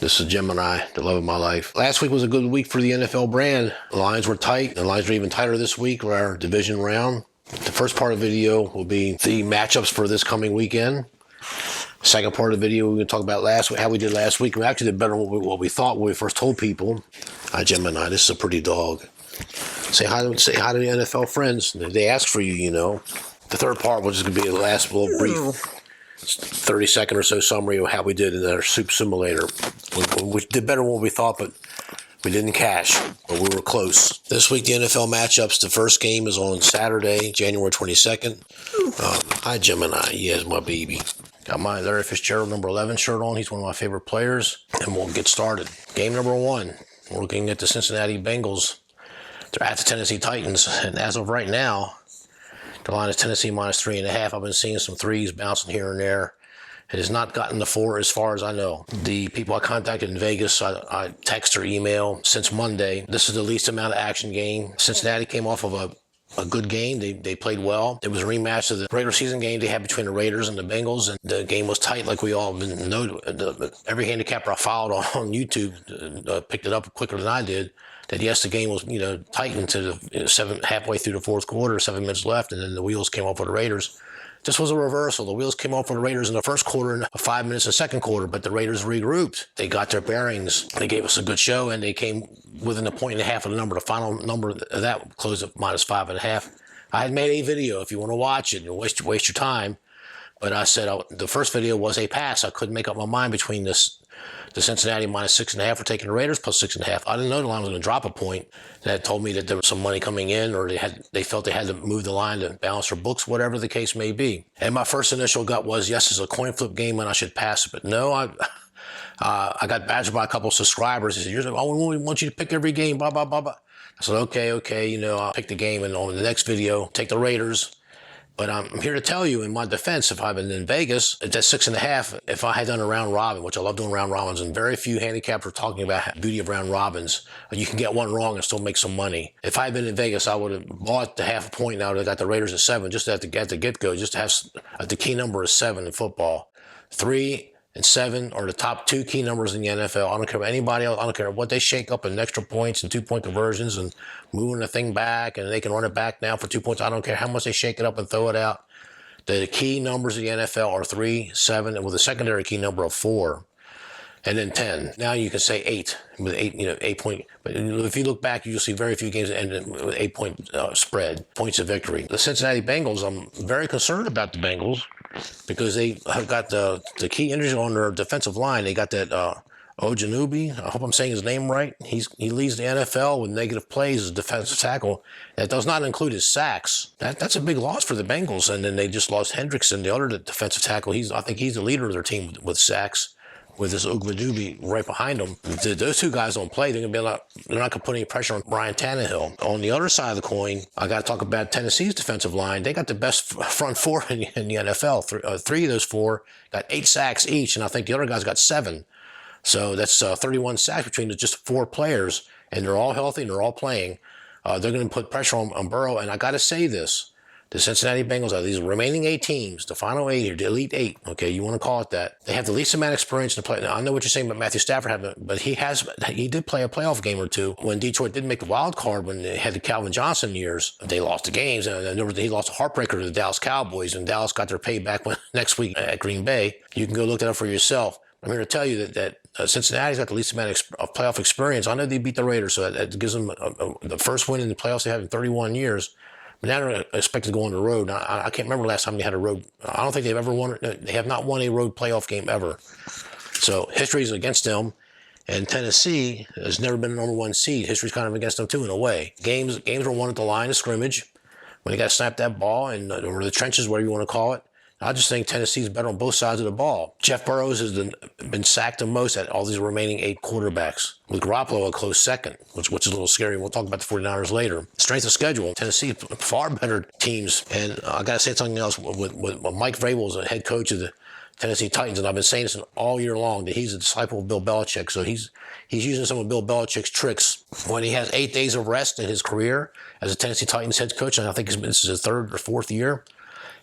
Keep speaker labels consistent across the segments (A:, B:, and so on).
A: This is Gemini, the love of my life. Last week was a good week for the NFL brand. The lines were tight. The lines are even tighter this week for our division round. The first part of the video will be the matchups for this coming weekend. Second part of the video, we're going to talk about last week, how we did last week. We actually did better than what we thought when we first told people. Hi, Gemini. This is a pretty dog. Say hi to the NFL friends. They ask for you, you know. The third part, which is going to be the last little brief 30-second or so summary of how we did in our SUPE Simulator. We did better than what we thought, but we didn't cash, but we were close. This week, the NFL matchups, the first game is on Saturday, January 22nd. Hi, Gemini. Yes, my baby. Got my Larry Fitzgerald number 11 shirt on. He's one of my favorite players, and we'll get started. Game number one, we're looking at the Cincinnati Bengals. They're at the Tennessee Titans, and as of right now, the line is Tennessee minus 3.5. I've been seeing some threes bouncing here and there. It has not gotten to 4 as far as I know. The people I contacted in Vegas, I text or email since Monday. This is the least amount of action game. Cincinnati came off of a good game. They played well. It was a rematch of the regular season game they had between the Raiders and the Bengals, and the game was tight like we all know. Every handicapper I followed on YouTube picked it up quicker than I did. That yes, the game was tight into the halfway through the fourth quarter, 7 minutes left, and then the wheels came off for the Raiders. This was a reversal. The wheels came off for the Raiders in the first quarter and 5 minutes in the second quarter, but the Raiders regrouped. They got their bearings. They gave us a good show, and they came within a point and a half of the number. The final number of that closed at minus 5.5. I had made a video if you want to watch it and waste your time, but I said the first video was a pass. I couldn't make up my mind between the Cincinnati minus 6.5 for taking the Raiders plus 6.5. I didn't know the line was going to drop a point. That told me that there was some money coming in, or they felt they had to move the line to balance their books, whatever the case may be. And my first initial gut was, yes, it's a coin flip game and I should pass it. But no, I got badgered by a couple of subscribers. They said, we want you to pick every game, blah, blah, blah, blah. I said, okay, I'll pick the game, and on the next video, take the Raiders. But I'm here to tell you, in my defense, if I've been in Vegas, at that 6.5, if I had done a round robin, which I love doing round robins, and very few handicappers are talking about the beauty of round robins, you can get one wrong and still make some money. If I had been in Vegas, I would have bought the half a point. Now I got the Raiders at 7, just at the get-go, just to have the key number is 7 in football. 3 and 7 are the top 2 key numbers in the NFL. I don't care about anybody else. I don't care what they shake up in extra points and 2-point conversions and moving the thing back, and they can run it back now for 2 points. I don't care how much they shake it up and throw it out. The key numbers in the NFL are 3, 7, and with a secondary key number of 4, and then 10. Now you can say 8 with 8 point. But if you look back, you'll see very few games that end with 8-point spread, points of victory. The Cincinnati Bengals, I'm very concerned about the Bengals, because they have got the key injuries on their defensive line. They got that Ojenubi. I hope I'm saying his name right. He leads the NFL with negative plays as a defensive tackle. That does not include his sacks. That's a big loss for the Bengals. And then they just lost Hendrickson, the other defensive tackle. I think he's the leader of their team with sacks, with this Ojenubi right behind him. If those two guys don't play, they're not going to put any pressure on Ryan Tannehill. On the other side of the coin, I got to talk about Tennessee's defensive line. They got the best front four in the NFL. 3 of those 4 got 8 sacks each, and I think the other guys got 7. So that's 31 sacks between just 4 players, and they're all healthy and they're all playing. They're going to put pressure on Burrow, and I got to say this. The Cincinnati Bengals are these remaining 8 teams, the final 8 here, the elite 8, okay, you want to call it that. They have the least amount of experience to play. Now, I know what you're saying about Matthew Stafford, but he did play a playoff game or 2. When Detroit didn't make the wild card, when they had the Calvin Johnson years, they lost the games, and he lost a heartbreaker to the Dallas Cowboys, and Dallas got their payback next week at Green Bay. You can go look that up for yourself. I'm here to tell you that Cincinnati's got the least amount of playoff experience. I know they beat the Raiders, so that gives them the first win in the playoffs they have in 31 years. But now they're expected to go on the road. Now, I can't remember last time they had a road. I don't think they've ever won. They have not won a road playoff game ever. So history is against them. And Tennessee has never been a number 1 seed. History's kind of against them too in a way. Games were won at the line of scrimmage when they got to snap that ball, or the trenches, whatever you want to call it. I just think Tennessee's better on both sides of the ball. Jeff Burrows has been sacked the most at all these remaining 8 quarterbacks, with Garoppolo a close second, which is a little scary. We'll talk about the 49ers later. Strength of schedule, Tennessee, far better teams. And I got to say something else. With Mike Vrabel is the head coach of the Tennessee Titans, and I've been saying this all year long, that he's a disciple of Bill Belichick. So he's using some of Bill Belichick's tricks. When he has 8 days of rest in his career as a Tennessee Titans head coach, and I think this is his 3rd or 4th year,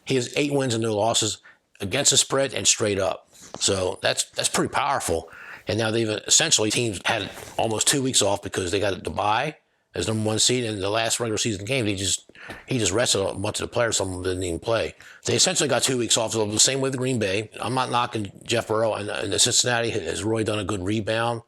A: he has 8 wins and no losses against the spread and straight up. So that's pretty powerful. And now they've essentially, teams had almost 2 weeks off because they got the bye as number one seed. And the last regular season game, he just rested a bunch of the players. Some of them didn't even play. They essentially got 2 weeks off. So the same way with Green Bay. I'm not knocking Jeff Burrow. And the Cincinnati has really done a good rebound.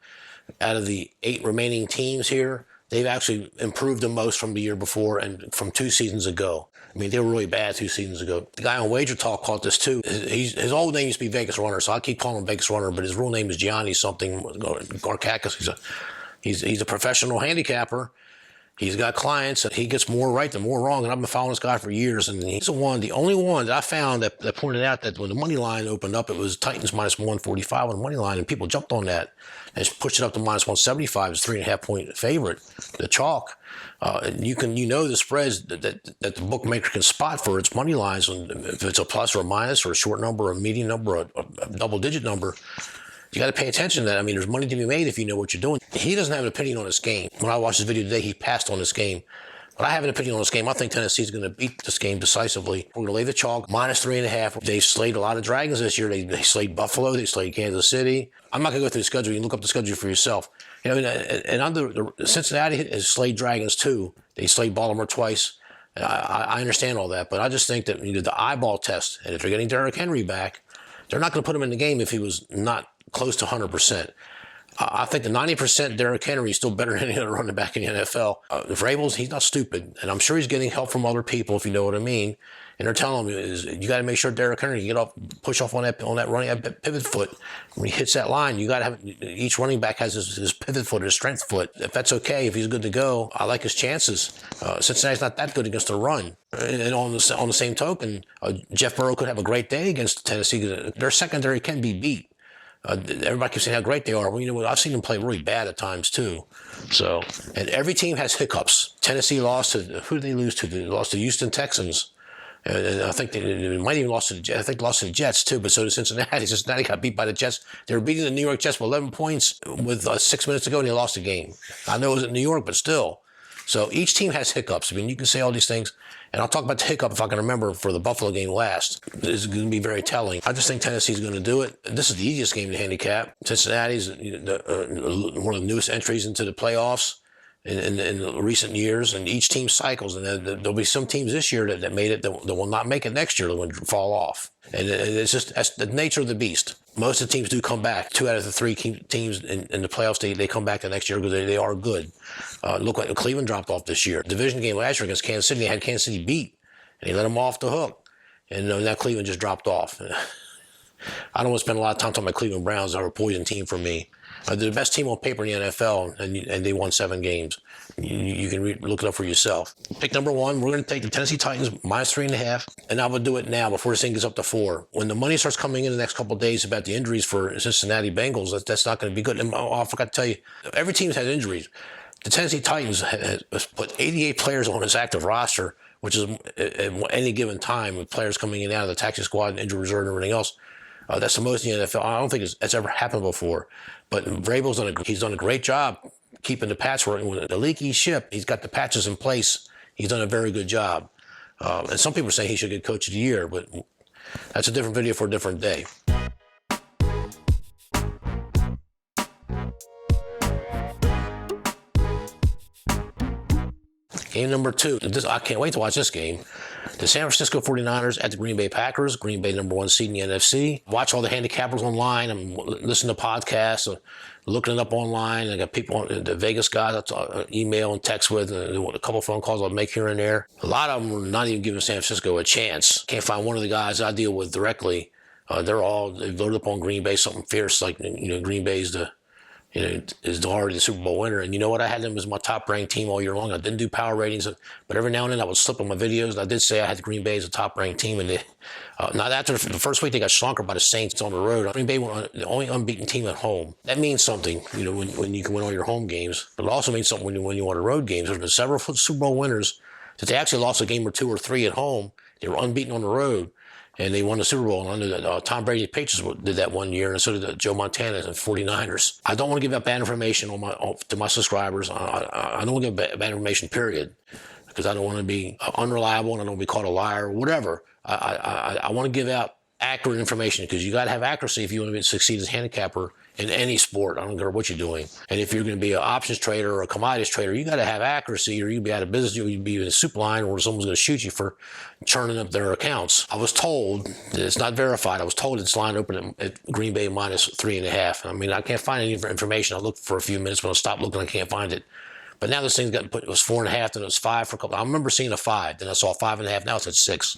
A: Out of the 8 remaining teams here, they've actually improved the most from the year before and from 2 seasons ago. I mean, they were really bad 2 seasons ago. The guy on Wager Talk caught this too. His old name used to be Vegas Runner, so I keep calling him Vegas Runner, but his real name is Gianni something, Garkakis. He's a professional handicapper. He's got clients, and he gets more right than more wrong. And I've been following this guy for years, and he's the only one that I found that pointed out that when the money line opened up, it was Titans minus 145 on the money line, and people jumped on that and pushed it up to minus 175. It's 3.5 point favorite, the chalk. And you know the spreads that the bookmaker can spot for its money lines, and if it's a plus or a minus or a short number or a medium number or a double-digit number. You got to pay attention to that. I mean, there's money to be made if you know what you're doing. He doesn't have an opinion on this game. When I watched this video today, he passed on this game. But I have an opinion on this game. I think Tennessee's going to beat this game decisively. We're going to lay the chalk, minus 3.5. They've slayed a lot of Dragons this year. They slayed Buffalo. They slayed Kansas City. I'm not going to go through the schedule. You can look up the schedule for yourself. You know, and under Cincinnati has slayed Dragons too. They slayed Baltimore twice. I understand all that, but I just think that the eyeball test, and if they're getting Derrick Henry back, they're not going to put him in the game if he was not close to 100%. I think the 90% Derrick Henry is still better than any other running back in the NFL. Vrabel's, he's not stupid, and I'm sure he's getting help from other people, if you know what I mean. And they're telling him, you got to make sure Derrick Henry can push off on that running pivot foot. When he hits that line, you got to have, each running back has his pivot foot, his strength foot. If that's okay, if he's good to go, I like his chances. Cincinnati's not that good against the run. And on the same token, Jeff Burrow could have a great day against Tennessee. Their secondary can be beat. Everybody keeps saying how great they are. Well, you know what? I've seen them play really bad at times too. So, and every team has hiccups. Tennessee lost to, who did they lose to? They lost to Houston Texans. And I think they might even lost to the Jets too, but so did Cincinnati. Cincinnati got beat by the Jets. They were beating the New York Jets by 11 points with 6 minutes to go, and they lost the game. I know it was in New York, but still. So each team has hiccups. I mean, you can say all these things, and I'll talk about the hiccup if I can remember for the Buffalo game last. It's going to be very telling. I just think Tennessee's going to do it. This is the easiest game to handicap. Cincinnati's one of the newest entries into the playoffs in recent years, and each team cycles, and there'll be some teams this year that made it that will not make it next year. They'll fall off, and it's just that's the nature of the beast. Most of the teams do come back. 2 out of the 3 teams in the playoffs, they come back the next year because they are good. Look like Cleveland dropped off this year. Division game last year against Kansas City, they had Kansas City beat, and they let them off the hook, and now Cleveland just dropped off. I don't want to spend a lot of time talking about Cleveland Browns. They're a poison team for me. They're the best team on paper in the NFL, and they won 7 games. You can look it up for yourself. Pick number 1, we're going to take the Tennessee Titans minus 3.5, and I would do it now before this thing gets up to 4. When the money starts coming in the next couple of days about the injuries for Cincinnati Bengals, that's not going to be good. And I forgot to tell you, every team's had injuries. The Tennessee Titans has put 88 players on its active roster, which is at any given time with players coming in and out of the taxi squad and injury reserve and everything else. That's the most in the NFL. I don't think it's ever happened before. But Vrabel's done a great job keeping the patchwork. With the leaky ship, he's got the patches in place. He's done a very good job. And some people say he should get Coach of the Year, but that's a different video for a different day. Game number 2. I can't wait to watch this game. The San Francisco 49ers at the Green Bay Packers. Green Bay number 1 seed in the NFC. Watch all the handicappers online. I'm listening to podcasts, looking it up online. I got people, the Vegas guys I email and text with, and a couple phone calls I'll make here and there. A lot of them are not even giving San Francisco a chance. Can't find one of the guys I deal with directly. They've loaded up on Green Bay, something fierce like, Green Bay's is already the Super Bowl winner. And you know what? I had them as my top-ranked team all year long. I didn't do power ratings, but every now and then I would slip on my videos. And I did say I had the Green Bay as a top-ranked team. And not after the first week, they got slunkered by the Saints on the road. Green Bay were the only unbeaten team at home. That means something, when you can win all your home games. But it also means something when you win your road games. There's been several Super Bowl winners that they actually lost a game or 2 or 3 at home. They were unbeaten on the road, and they won the Super Bowl. And I knew that Tom Brady Patriots did that one year, and so did Joe Montana and 49ers. I don't want to give out bad information to my subscribers. I don't want to give bad information, period, because I don't want to be unreliable and I don't want to be called a liar or whatever. I want to give out accurate information, because you got to have accuracy if you want to succeed as a handicapper in any sport. I don't care what you're doing. And if you're going to be an options trader or a commodities trader, you got to have accuracy, or you'd be out of business. You'd be in a soup line, or someone's going to shoot you for churning up their accounts. I was told, it's not verified, I was told it's line open at Green Bay minus 3.5. I mean, I can't find any information. I looked for a few minutes, but I stopped looking, I can't find it. But now this thing's got put, it was 4.5, then it was 5 for a couple. I remember seeing a 5, then I saw 5.5, now it's at 6.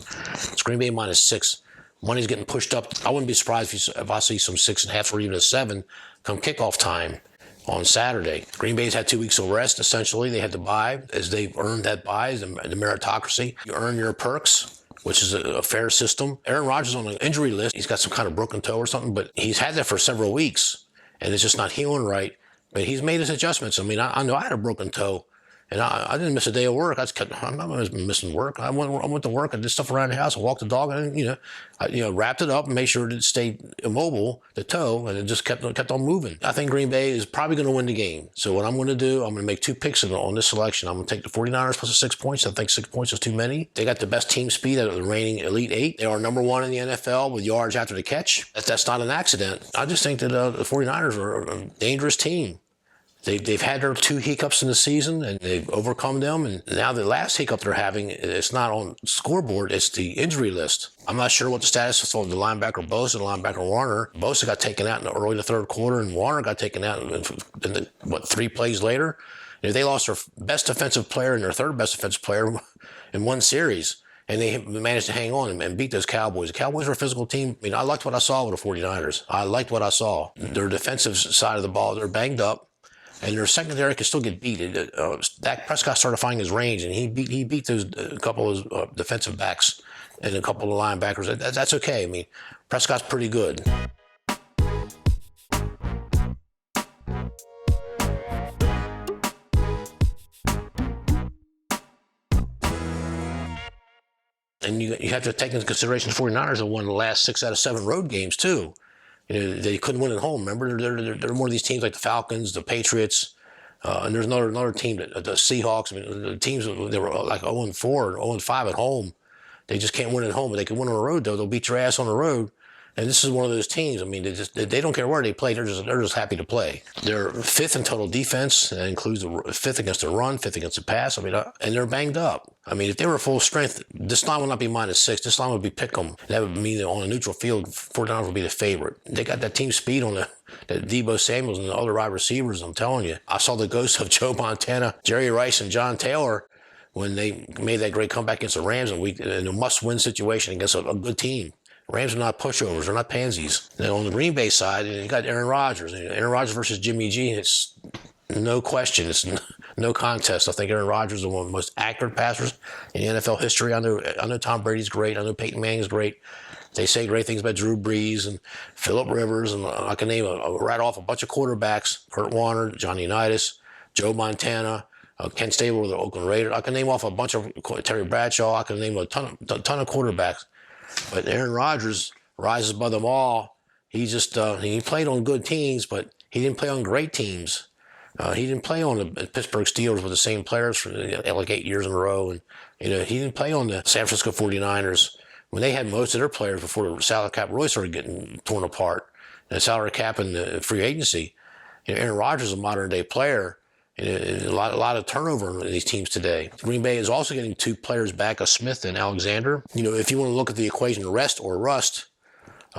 A: It's Green Bay minus 6. Money's getting pushed up. I wouldn't be surprised if I see some 6.5 or even a 7 come kickoff time on Saturday. Green Bay's had 2 weeks of rest, essentially. They had to bye, as they've earned that bye, the meritocracy. You earn your perks, which is a fair system. Aaron Rodgers on the injury list. He's got some kind of broken toe or something, but he's had that for several weeks, and it's just not healing right. But he's made his adjustments. I mean, I know I had a broken toe, and I didn't miss a day of work. I'm not missing work. I went to work. I did stuff around the house. I walked the dog, and I wrapped it up and made sure it stayed immobile, the toe, and it just kept on moving. I think Green Bay is probably going to win the game. So what I'm going to do, I'm going to make 2 picks on this selection. I'm going to take the 49ers plus the 6 points. I think 6 points is too many. They got the best team speed out of the reigning Elite 8. They are number 1 in the NFL with yards after the catch. That's not an accident. I just think that the 49ers are a dangerous team. They've had their 2 hiccups in the season, and they've overcome them. And now the last hiccup they're having, it's not on scoreboard, it's the injury list. I'm not sure what the status is of the linebacker Bosa and the linebacker Warner. Bosa got taken out in the early third quarter, and Warner got taken out in 3 plays later. They lost their best defensive player and their third best defensive player in one series. And they managed to hang on and beat those Cowboys. The Cowboys are a physical team. I mean, I liked what I saw with the 49ers. I liked what I saw. Their defensive side of the ball, they're banged up. And their secondary can still get beat. Dak Prescott started finding his range, and he beat those a couple of defensive backs and a couple of linebackers. That's okay. I mean, Prescott's pretty good. And you have to take into consideration the 49ers have won the last 6 out of 7 road games too. They couldn't win at home. Remember, they're one of these teams like the Falcons, the Patriots, and there's another team, the Seahawks. I mean, the teams, they were like 0-4 or 0-5 at home. They just can't win at home, but they can win on the road, though. They'll beat your ass on the road. And this is one of those teams. I mean, they don't care where they play. They're just happy to play. They're 5th in total defense. That includes the 5th against the run, 5th against the pass. I mean, and they're banged up. I mean, if they were full strength, this line would not be minus 6. This line would be pick 'em. That would mean that on a neutral field, 49ers would be the favorite. They got that team speed on the Debo Samuels and the other wide receivers. I'm telling you, I saw the ghosts of Joe Montana, Jerry Rice, and John Taylor when they made that great comeback against the Rams in a must-win situation against a good team. Rams are not pushovers. They're not pansies. And on the Green Bay side, you got Aaron Rodgers. Aaron Rodgers versus Jimmy G, it's no question. It's no contest. I think Aaron Rodgers is one of the most accurate passers in the NFL history. I know Tom Brady's great. I know Peyton Manning's great. They say great things about Drew Brees and Phillip Rivers, and I can name right off a bunch of quarterbacks: Kurt Warner, Johnny Unitas, Joe Montana, Ken Stabler with the Oakland Raiders. I can name off a bunch of Terry Bradshaw. I can name a ton of quarterbacks. But Aaron Rodgers rises above them all. He just he played on good teams, but he didn't play on great teams. He didn't play on the Pittsburgh Steelers with the same players for like 8 years in a row, and he didn't play on the San Francisco 49ers when they had most of their players before the salary cap really started getting torn apart. And the salary cap and the free agency. Aaron Rodgers is a modern day player. And a lot of turnover in these teams today. Green Bay is also getting 2 players back, Smith and Alexander. If you want to look at the equation of rest or rust,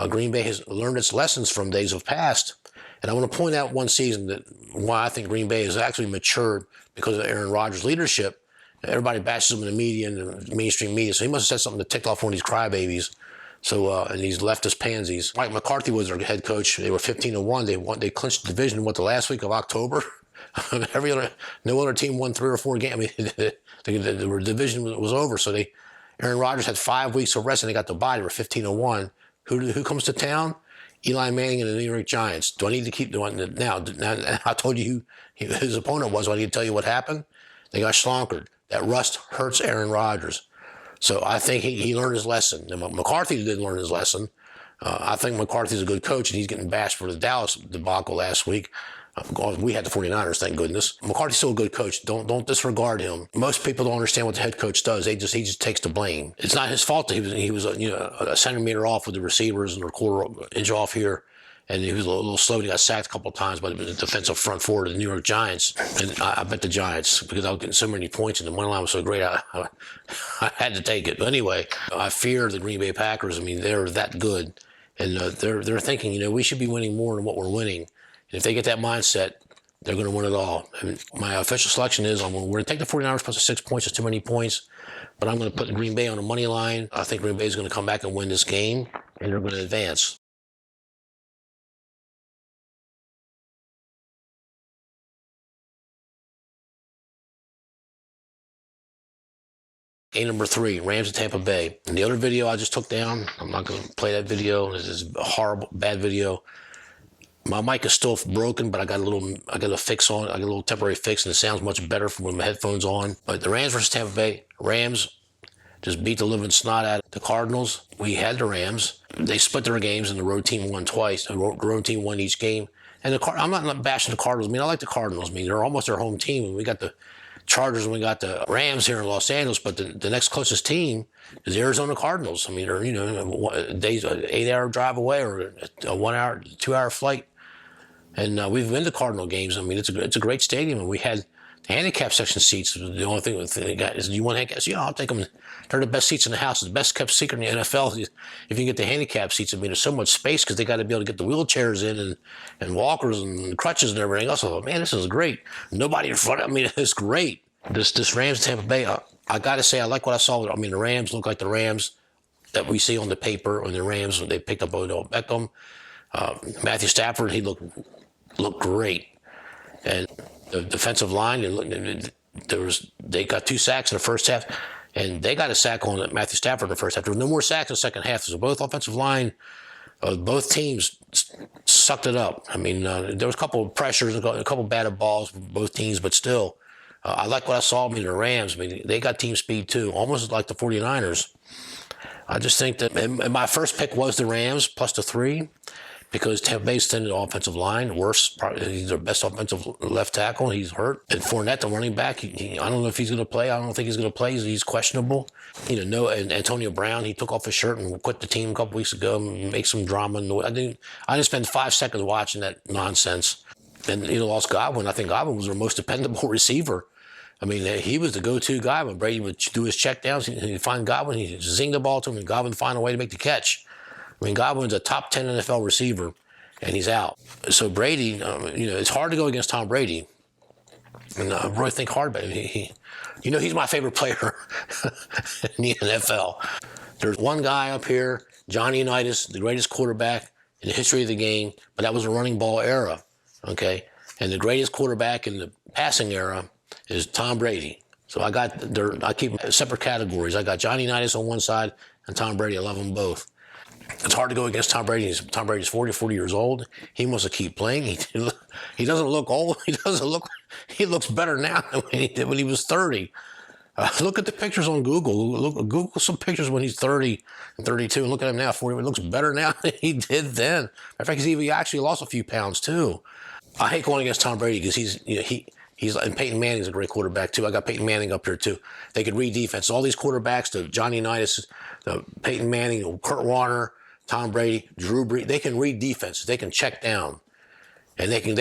A: Green Bay has learned its lessons from days of past. And I want to point out one season that why I think Green Bay has actually matured because of Aaron Rodgers' leadership. Everybody bashes him in the media and the mainstream media, so he must have said something that ticked off one of these crybabies. So, and these leftist pansies. Mike McCarthy was their head coach. They were 15-1. They clinched the division, the last week of October? No other team won 3 or 4 games. I mean, the division was over. So Aaron Rodgers had 5 weeks of rest, and they got the bye. They were 15-1. Who comes to town? Eli Manning and the New York Giants. Do I need to keep doing it now? I told you who his opponent was. Do I need to tell you what happened? They got slonkered. That rust hurts Aaron Rodgers. So I think he learned his lesson. Now, McCarthy didn't learn his lesson. I think McCarthy's a good coach, and he's getting bashed for the Dallas debacle last week. We had the 49ers, thank goodness. McCarthy's still a good coach. Don't disregard him. Most people don't understand what the head coach does. He just takes the blame. It's not his fault that he was a centimeter off with the receivers and a quarter inch off here. And he was a little slow. He got sacked a couple of times by the defensive front four of the New York Giants. And I bet the Giants, because I was getting so many points and the money line was so great, I had to take it. But anyway, I fear the Green Bay Packers. I mean, they're that good. And they're thinking, we should be winning more than what we're winning. And if they get that mindset, they're going to win it all. And my official selection is we're going to take the 49ers plus the 6 points. It's too many points. But I'm going to put Green Bay on the money line. I think Green Bay is going to come back and win this game, and they're going to advance. Game number 3, Rams at Tampa Bay. And the other video I just took down, I'm not going to play that video. This is a horrible, bad video. My mic is still broken, but I got a fix on it. I got a little temporary fix, and it sounds much better from with my headphones on. But the Rams versus Tampa Bay, Rams just beat the living snot out of the Cardinals. We had the Rams. They split their games, and the road team won twice. The road team won each game. And I'm not bashing the Cardinals. I mean, I like the Cardinals. I mean, they're almost our home team, and we got the Chargers and we got the Rams here in Los Angeles, but the next closest team is the Arizona Cardinals. I mean, they're, days, an 8-hour drive away or a 1 hour, 2 hour flight. And we've been to Cardinal games. I mean, it's a great stadium, and we had the handicap section seats. The only thing they got is, do you want handicaps? Yeah, I'll take them. They're the best seats in the house. It's the best kept secret in the NFL. If you can get the handicap seats, I mean, there's so much space because they got to be able to get the wheelchairs in and walkers and crutches and everything else. I thought, man, this is great. Nobody in front of me. It's great. This Rams Tampa Bay, I got to say, I like what I saw. I mean, the Rams look like the Rams that we see on the paper. On the Rams, when they picked up Odell Beckham, Matthew Stafford, he looked great. And the defensive line, they got 2 sacks in the first half, and they got a sack on Matthew Stafford in the first half. There was no more sacks in the second half. So both offensive line, both teams sucked it up. I mean, there was a couple of pressures, a couple of batted balls for both teams, but still, I like what I saw. I mean, the Rams, I mean, they got team speed too, almost like the 49ers. I just think that, and my first pick was the Rams plus the 3. Because Tampa Bay's tended offensive line, he's their best offensive left tackle. He's hurt. And Fournette, the running back, I don't know if he's going to play. I don't think he's going to play. He's questionable. And Antonio Brown, he took off his shirt and quit the team a couple weeks ago and make some drama. I didn't spend 5 seconds watching that nonsense. And lost Godwin. I think Godwin was their most dependable receiver. I mean, he was the go-to guy when Brady would do his checkdowns. He'd find Godwin, he'd zing the ball to him, and Godwin would find a way to make the catch. I mean, Godwin's a top 10 NFL receiver, and he's out. So Brady, it's hard to go against Tom Brady. And I really think hard about it. He's my favorite player in the NFL. There's one guy up here, Johnny Unitas, the greatest quarterback in the history of the game, but that was a running ball era, okay? And the greatest quarterback in the passing era is Tom Brady. So I keep separate categories. I got Johnny Unitas on one side and Tom Brady. I love them both. It's hard to go against Tom Brady. Tom Brady's 40 years old. He wants to keep playing. He doesn't look old. He looks better now than when he did when he was 30. Look at the pictures on Google. Google some pictures when he's 30 and 32 and look at him now, 40. He looks better now than he did then. Matter of fact, he actually lost a few pounds too. I hate going against Tom Brady because and Peyton Manning's a great quarterback too. I got Peyton Manning up here too. They could read defense. All these quarterbacks, the Johnny Unitas, the Peyton Manning, Kurt Warner, Tom Brady, Drew Brees, they can read defenses. They can check down, and they can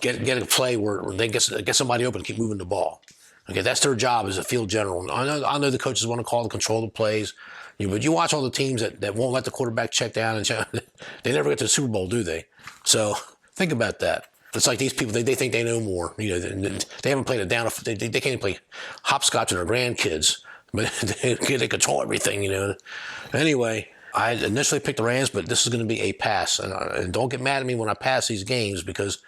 A: get a play where they get somebody open and keep moving the ball. Okay, that's their job as a field general. I know the coaches want to call and control the plays, but you watch all the teams that won't let the quarterback check down and they never get to the Super Bowl, do they? So think about that. It's like these people, they think they know more. They haven't played it down. They can't even play hopscotch with their grandkids, but they control everything, Anyway, I initially picked the Rams, but this is going to be a pass. And don't get mad at me when I pass these games because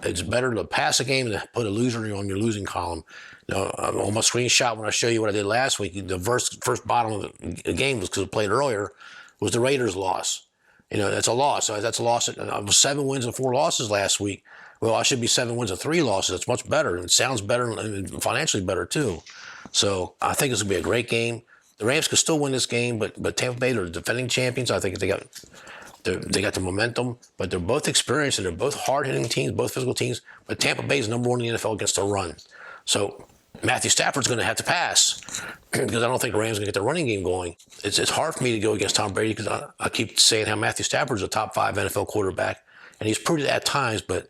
A: it's better to pass a game than put a loser on your losing column. On my screenshot when I show you what I did last week, the first bottom of the game was because I played earlier, was the Raiders' loss. That's a loss. That's a loss. I was 7 wins and 4 losses last week. Well, I should be 7 wins and 3 losses. That's much better. And it sounds better and financially better, too. So I think it's going to be a great game. The Rams could still win this game, but Tampa Bay are the defending champions. I think they got They got the momentum, but they're both experienced and they're both hard-hitting teams, both physical teams. But Tampa Bay is number one in the NFL against the run. So Matthew Stafford's going to have to pass because I don't think the Rams are going to get their running game going. It's hard for me to go against Tom Brady because I keep saying how Matthew Stafford's a top 5 NFL quarterback, and he's proved it at times, but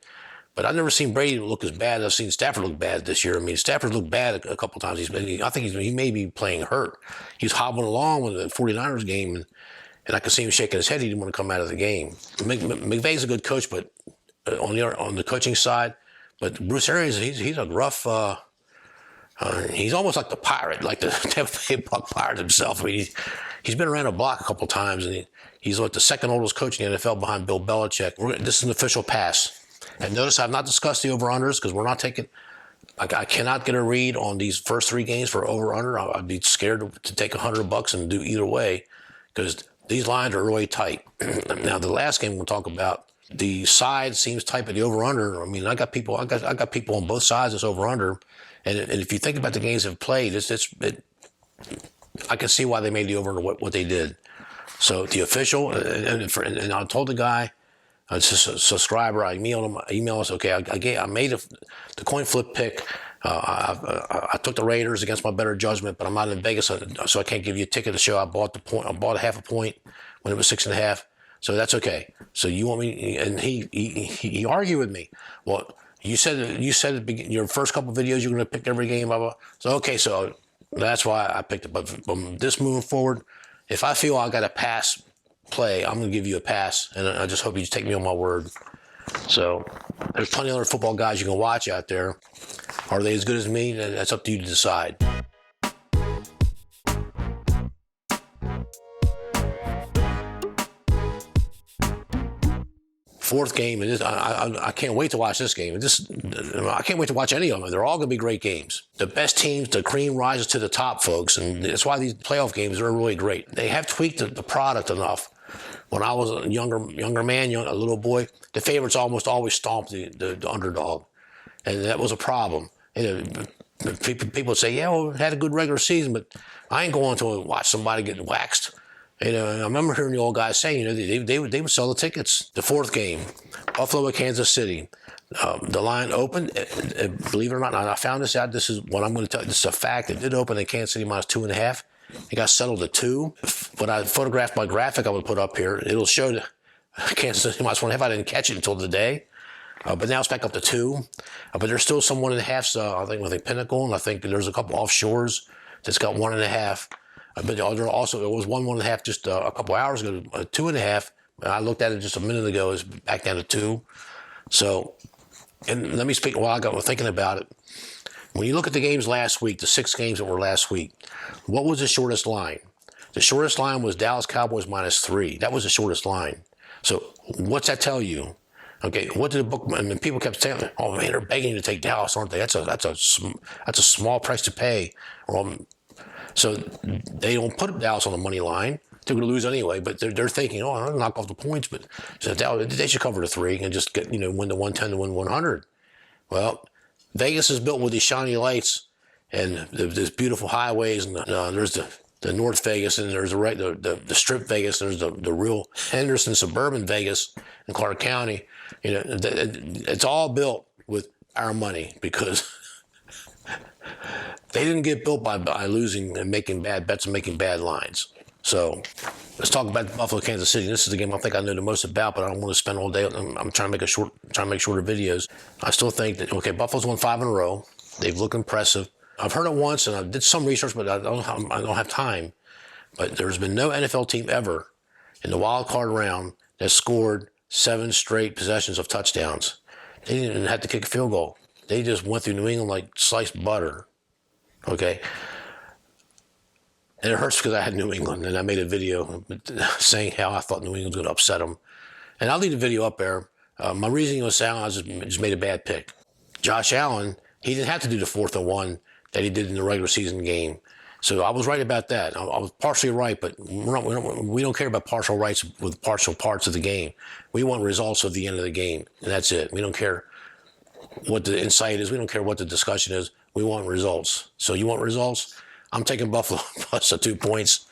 A: I've never seen Brady look as bad as I've seen Stafford look bad this year. I mean, Stafford looked bad a couple times. I think he may be playing hurt. He's hobbling along with the 49ers game, and I could see him shaking his head. He didn't want to come out of the game. McVay's a good coach, but on the coaching side, but Bruce Arians, he's a rough. He's almost like the pirate, like the Tampa Bay Buck pirate himself. I mean, he's been around the block a couple times, and he's like the second oldest coach in the NFL behind Bill Belichick. This is an official pass. And notice I've not discussed the over-unders because we're not taking – I cannot get a read on these first 3 games for over-under. I'd be scared to take $100 and do either way because these lines are really tight. Now, the last game we'll talk about, the side seems tight, but the over-under, I mean, I got people on both sides that's over-under. And if you think about the games they've played, I can see why they made the over-under what they did. So the official, and I told the guy – it's just a subscriber. I emailed us. Okay, I made the coin flip pick. I took the Raiders against my better judgment, but I'm not in Vegas, so I can't give you a ticket to show. I bought a half a point when it was 6.5. So that's okay. So you want me? And he argued with me. Well, you said your first couple of videos you're going to pick every game. Blah, blah. So okay, so that's why I picked it. But from this moving forward, if I feel I got to pass play, I'm going to give you a pass, and I just hope you just take me on my word. So there's plenty of other football guys you can watch out there. Are they as good as me? That's up to you to decide. Fourth game, and I can't wait to watch this game. I can't wait to watch any of them. They're all going to be great games. The best teams, the cream rises to the top, folks, and that's why these playoff games are really great. They have tweaked the product enough. When I was a younger man, a little boy, the favorites almost always stomped the underdog, and that was a problem. People say, yeah, well, it had a good regular season, but I ain't going to watch somebody get waxed. I remember hearing the old guys saying, they would sell the tickets. The fourth game, Buffalo at Kansas City. The line opened, believe it or not, and I found this out. This is what I'm going to tell you. This is a fact. It did open at Kansas City minus 2.5. It got settled at 2. When I photographed my graphic I would put up here, it'll show the Kansas City minus 1.5. I didn't catch it until today. But now it's back up to 2. But there's still some 1.5s, I think Pinnacle, and I think there's a couple offshores that's got 1.5. But there was 1.5 just a couple hours ago, 2.5. And I looked at it just a minute ago, it's back down to 2. So, and let me speak while I got thinking about it. When you look at the games last week, the 6 games that were last week, what was the shortest line? The shortest line was Dallas Cowboys minus 3. That was the shortest line. So what's that tell you? Okay, what did the book? I mean, people kept saying, "Oh man, they're begging you to take Dallas, aren't they? That's a small price to pay." So they don't put Dallas on the money line. They're going to lose anyway, but they're thinking, "Oh, I'll knock off the points." But so they should cover the 3 and just get win the 110 to win 100. Well, Vegas is built with these shiny lights and there's beautiful highways, and there's the North Vegas, and there's the Strip Vegas, and there's the real Henderson suburban Vegas in Clark County. It's all built with our money because they didn't get built by losing and making bad bets and making bad lines. So let's talk about Buffalo, Kansas City. This is the game I think I know the most about, but I don't want to spend all day. I'm trying to make shorter videos. I still think that Buffalo's won 5 in a row. They've looked impressive. I've heard it once, and I did some research, but I don't have time. But there's been no NFL team ever in the wild card round that scored 7 straight possessions of touchdowns. They didn't even have to kick a field goal. They just went through New England like sliced butter. Okay. And it hurts because I had New England, and I made a video saying how I thought New England was going to upset them. And I'll leave the video up there. My reasoning was sound. I just made a bad pick. Josh Allen, he didn't have to do the 4th and 1 that he did in the regular season game. So I was right about that. I was partially right, but we don't care about partial rights with partial parts of the game. We want results at the end of the game, and that's it. We don't care what the insight is. We don't care what the discussion is. We want results. So you want results? I'm taking Buffalo plus the 2 points.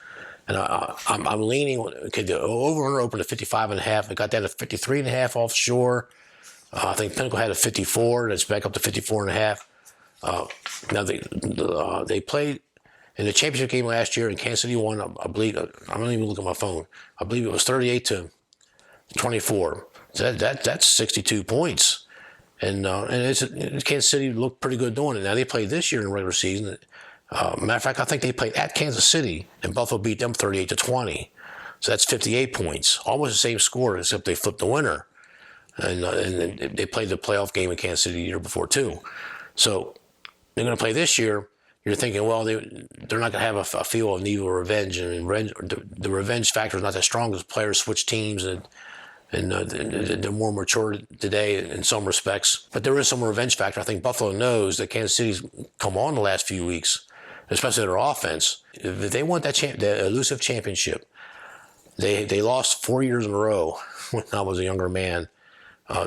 A: And I'm leaning, okay, the over-under opened at 55.5. It got down to 53.5 offshore. I think Pinnacle had a 54, and it's back up to 54.5. Now, they played in the championship game last year, and Kansas City won, I believe, I'm not even looking at my phone. I believe it was 38-24. So that's 62 points. And Kansas City looked pretty good doing it. Now, they played this year in the regular season. Matter of fact, I think they played at Kansas City, and Buffalo beat them 38-20. So that's 58 points. Almost the same score, except they flipped the winner. And they played the playoff game in Kansas City the year before, too. So they're going to play this year. You're thinking, well, they're not going to have a feel of need of revenge. And the revenge factor is not that strong because players switch teams and they're more mature today in some respects. But there is some revenge factor. I think Buffalo knows that Kansas City's come on the last few weeks, especially their offense. If they want that elusive championship, they lost 4 years in a row when I was a younger man.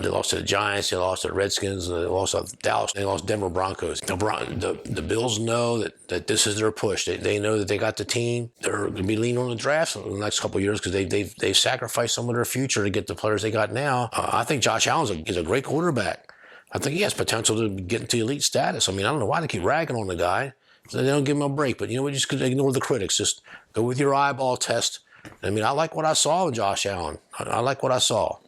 A: They lost to the Giants, they lost to the Redskins, they lost to Dallas, they lost Denver Broncos. The Bills know that this is their push. They know that they got the team. They're going to be leaning on the drafts in the next couple of years because they've sacrificed some of their future to get the players they got now. I think Josh Allen is a great quarterback. I think he has potential to get into elite status. I mean, I don't know why they keep ragging on the guy. So they don't give him a break. But, we just could ignore the critics. Just go with your eyeball test. I mean, I like what I saw with Josh Allen. I like what I saw.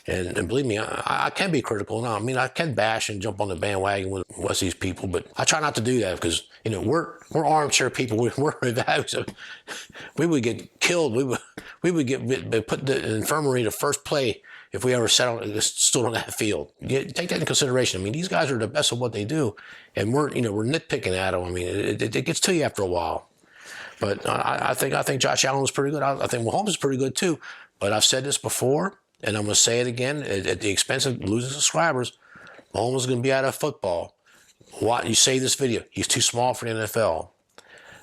A: And believe me, I can be critical now. I mean, I can bash and jump on the bandwagon with these people, but I try not to do that because, we're armchair people. We're evaluated. We would get killed. We would get put in the infirmary the first play if we ever stood on that field. Take that into consideration. I mean, these guys are the best at what they do, and we're nitpicking at them. I mean, it gets to you after a while. But I think Josh Allen is pretty good. I think Mahomes is pretty good too. But I've said this before. And I'm going to say it again, at the expense of losing subscribers, Mahomes is going to be out of football. You say this video, he's too small for the NFL.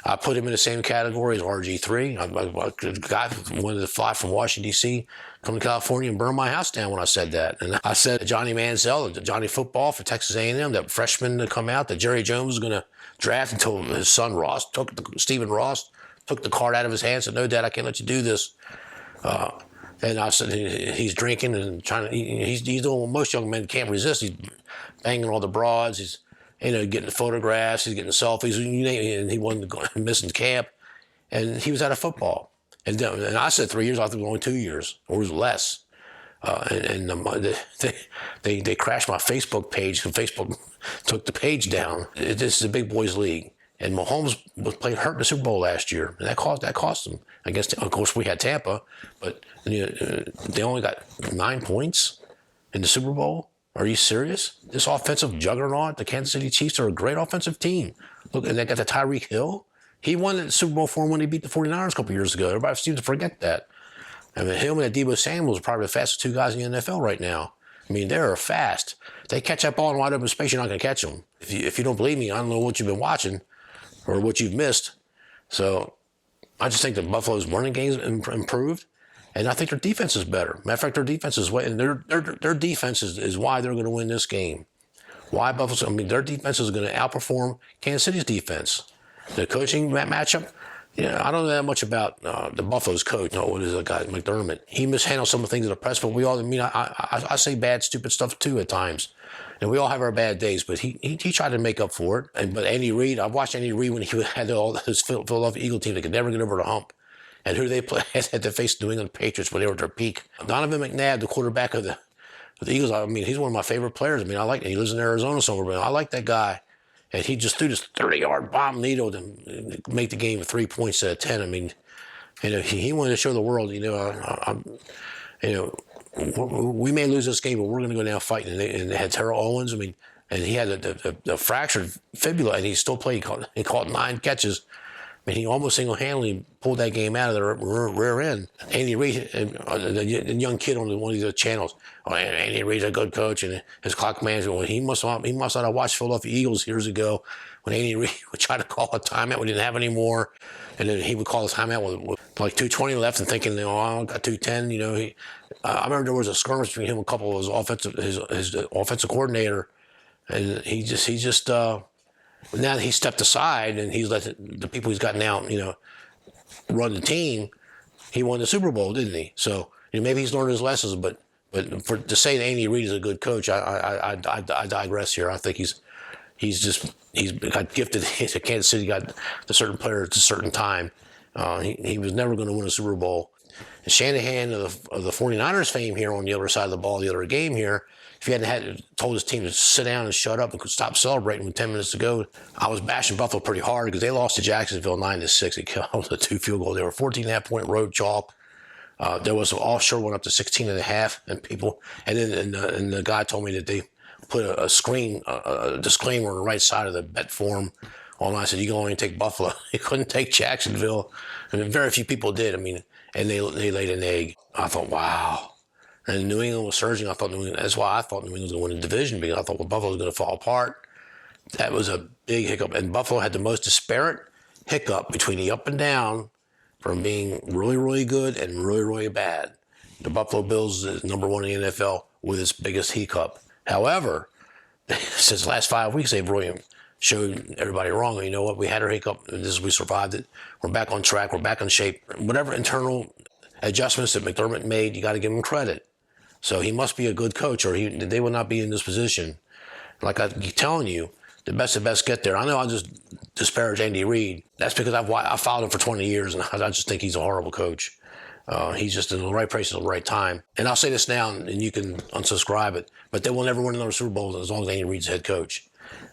A: I put him in the same category as RG3. A guy wanted to fly from Washington, D.C., come to California and burn my house down when I said that. And I said Johnny Manziel, Johnny Football for Texas A&M, that freshman to come out, that Jerry Jones was going to draft until his son Stephen Ross took the card out of his hands and said, no, Dad, I can't let you do this. And I said, he's drinking and he's doing what most young men can't resist. He's banging all the broads. He's, getting photographs. He's getting selfies. And he wasn't missing camp. And he was out of football. And I said 3 years. I think it was only 2 years, or it was less. They crashed my Facebook page, and Facebook took the page down. This is a big boys league. And Mahomes was played hurt in the Super Bowl last year, and that cost them. I guess, of course, we had Tampa, but they only got 9 points in the Super Bowl. Are you serious? This offensive juggernaut, the Kansas City Chiefs, are a great offensive team. Look, and they got the Tyreek Hill. He won the Super Bowl for him when he beat the 49ers a couple years ago. Everybody seems to forget that. I mean, him and Deebo Samuel are probably the fastest two guys in the NFL right now. I mean, they're fast. They catch that ball in wide open space, you're not going to catch them. If you don't believe me, I don't know what you've been watching or what you've missed. So I just think that Buffalo's running game's improved, and I think their defense is better. Matter of fact, their defense is their defense is why they're going to win this game. Why Buffalo? I mean, their defense is going to outperform Kansas City's defense. The coaching matchup, I don't know that much about the Buffalo's coach. No, what is that guy, McDermott? He mishandled some of the things in the press, but we all, I say bad, stupid stuff too at times. And we all have our bad days, but he tried to make up for it. But Andy Reid, I've watched Andy Reid when he had all his Philadelphia Eagle team that could never get over the hump. And who they had to face the New England Patriots when they were at their peak. Donovan McNabb, the quarterback of the Eagles, I mean, he's one of my favorite players. I mean, I like him. He lives in Arizona somewhere, but I like that guy. And he just threw this 30-yard bomb needle to make the game 3 points out of 10. I mean, he wanted to show the world, we may lose this game, but we're going to go down fighting. And they had Terrell Owens. I mean, and he had the fractured fibula, and he still played. He caught 9 catches. I mean, he almost single-handedly pulled that game out of the rear end. Andy Reid, the young kid on one of these channels, Andy Reid's a good coach, and his clock management. Well, he must not have watched Philadelphia Eagles years ago when Andy Reid would try to call a timeout we didn't have anymore, and then he would call a timeout with like 2:20 left and thinking, I got 2:10. I remember there was a skirmish between him and a couple of his offensive coordinator, and he just. Now he stepped aside and he's let the people he's got now, run the team, he won the Super Bowl, didn't he? So maybe he's learned his lessons, but to say that Andy Reid is a good coach, I digress here. I think he's got gifted. Kansas City got the certain player at a certain time. He was never going to win a Super Bowl. And Shanahan of the 49ers fame here on the other side of the ball, the other game here, if he hadn't told his team to sit down and shut up and could stop celebrating with 10 minutes to go, I was bashing Buffalo pretty hard because they lost to Jacksonville 9-6. It killed a 2 field goal. They were 14.5-point road chalk. There was an offshore one up to 16.5, and then the guy told me that they put a disclaimer on the right side of the bet form online. I said, you can only take Buffalo. You couldn't take Jacksonville. I mean, very few people did. I mean, and they laid an egg. I thought, wow. And New England was surging. That's why I thought New England was going to win the division, because I thought, well, Buffalo was going to fall apart. That was a big hiccup. And Buffalo had the most disparate hiccup between the up and down from being really, really good and really, really bad. The Buffalo Bills is number one in the NFL with its biggest hiccup. However, since the last 5 weeks, they've really showed everybody wrong. And you know what? We had our hiccup. We survived it. We're back on track. We're back in shape. Whatever internal adjustments that McDermott made, you got to give him credit. So he must be a good coach, or they would not be in this position. Like I keep telling you, the best of the best get there. I know I just disparage Andy Reid. That's because I've followed him for 20 years, and I just think he's a horrible coach. He's just in the right place at the right time. And I'll say this now, and you can unsubscribe it, but they will never win another Super Bowl as long as Andy Reid's head coach.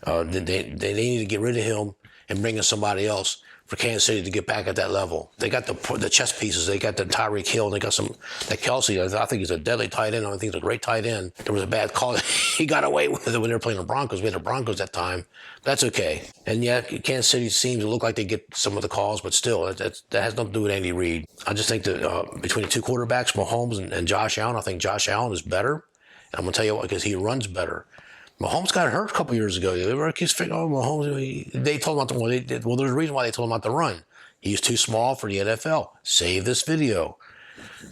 A: They need to get rid of him and bring in somebody else for Kansas City to get back at that level. They got the chess pieces. They got the Tyreek Hill. They got that Kelsey. I think he's a deadly tight end. I think he's a great tight end. There was a bad call. He got away with it when they were playing the Broncos. We had the Broncos that time. That's okay. And yeah, Kansas City seems to look like they get some of the calls, but still, that has nothing to do with Andy Reid. I just think that between the two quarterbacks, Mahomes and Josh Allen, I think Josh Allen is better. And I'm going to tell you what, because he runs better. Mahomes got hurt a couple years ago. They were figuring, Mahomes. They told him not to run. Well, there's a reason why they told him not to run. He's too small for the NFL. Save this video.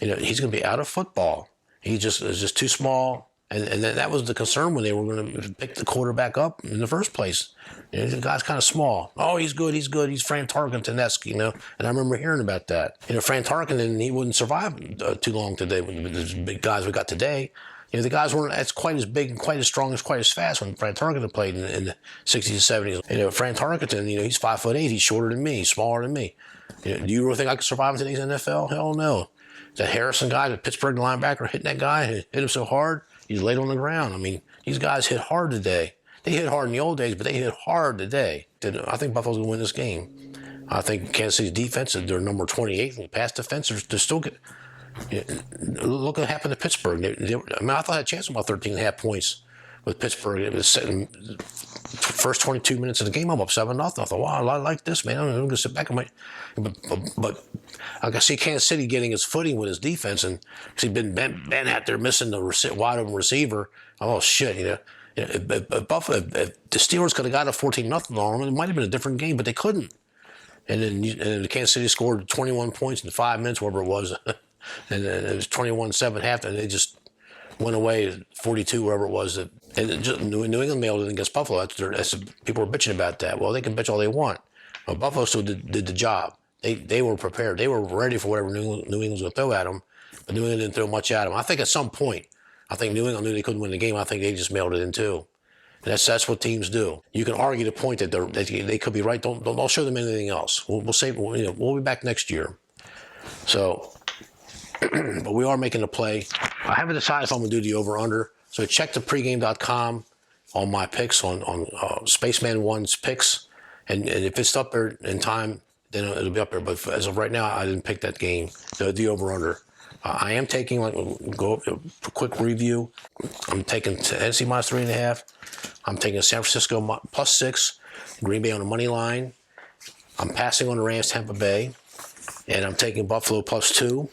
A: He's going to be out of football. He is just too small. And that was the concern when they were going to pick the quarterback up in the first place. The guy's kind of small. Oh, he's good. He's Fran Tarkenton-esque, And I remember hearing about that. Fran Tarkenton, he wouldn't survive too long today with the big guys we got today. The guys weren't as quite as big and quite as strong as quite as fast when Fran Tarkenton played in the 60s and 70s. Fran Tarkenton, he's 5'8". He's shorter than me. He's smaller than me. Do you really think I could survive in today's NFL? Hell no. That Harrison guy, the Pittsburgh linebacker, hitting that guy, hit him so hard, he's laid on the ground. I mean, these guys hit hard today. They hit hard in the old days, but they hit hard today. I think Buffalo's going to win this game. I think Kansas City's defense, they're number 28 in the pass defense. They're still good. Look what happened to Pittsburgh. I thought I had a chance of about 13.5 points with Pittsburgh. It was setting first 22 minutes of the game. I'm up 7-0. I thought, wow, I like this, man. I'm going to sit back. But I can see Kansas City getting his footing with his defense, and see Ben out there missing the wide open receiver. Oh shit, if the Steelers could have got a 14-0 on them, it might have been a different game, but they couldn't. And then Kansas City scored 21 points in 5 minutes, whatever it was. And it was 21-7 half, and they just went away 42, wherever it was. And New England mailed it against Buffalo. People were bitching about that. Well, they can bitch all they want. But Buffalo still did the job. They were prepared. They were ready for whatever New England was going to throw at them. But New England didn't throw much at them. I think at some point, New England knew they couldn't win the game. I think they just mailed it in too. And that's what teams do. You can argue the point that they could be right. Don't show them anything else. We'll be back next year. So. But we are making a play. I haven't decided if I'm going to do the over-under. So check the pregame.com on my picks, on Spaceman 1's picks. And if it's up there in time, then it'll be up there. But as of right now, I didn't pick that game, the over-under. I am taking, go a quick review. I'm taking Tennessee minus 3.5. I'm taking San Francisco plus 6. Green Bay on the money line. I'm passing on the Rams Tampa Bay. And I'm taking Buffalo plus 2.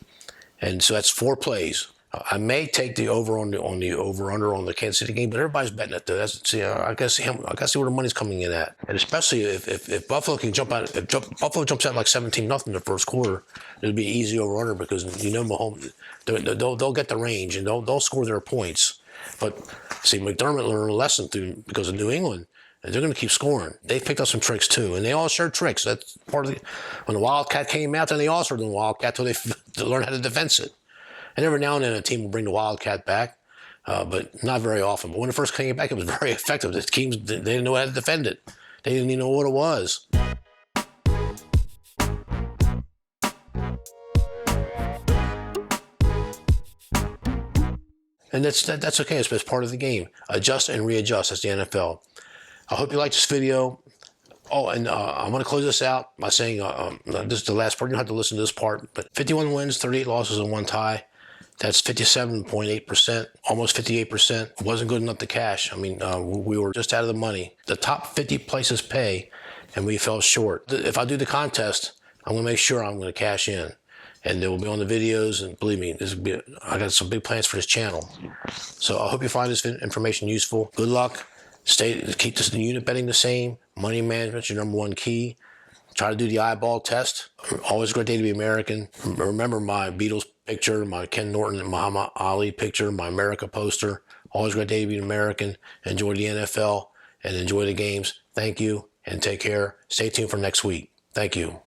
A: And so that's 4 plays. I may take the over on the over-under on the Kansas City game, but everybody's betting it though. I got to see where the money's coming in at. And especially if Buffalo can jump out, if Buffalo jumps out like 17-0 in the first quarter, it'll be an easy over-under because Mahomes, they'll get the range and they'll score their points. But see, McDermott learned a lesson because of New England. and they're going to keep scoring. They picked up some tricks too, and they all shared tricks. That's part of the, when the Wildcat came out, then they all started doing Wildcat till they learned how to defense it. And every now and then a team will bring the Wildcat back, but not very often. But when it first came back, it was very effective. The teams, they didn't know how to defend it. They didn't even know what it was. And that's okay. It's part of the game. Adjust and readjust. That's the NFL. I hope you liked this video. Oh, and I'm going to close this out by saying this is the last part. You don't have to listen to this part. But 51 wins, 38 losses, and 1 tie. That's 57.8%, almost 58%. Wasn't good enough to cash. I mean, we were just out of the money. The top 50 places pay, and we fell short. If I do the contest, I'm going to make sure I'm going to cash in. And they will be on the videos, and believe me, I got some big plans for this channel. So I hope you find this information useful. Good luck. Keep the unit betting the same. Money management's your #1 key. Try to do the eyeball test. Always a great day to be American. Remember my Beatles picture, my Ken Norton and Muhammad Ali picture, my America poster. Always a great day to be American. Enjoy the NFL and enjoy the games. Thank you and take care. Stay tuned for next week. Thank you.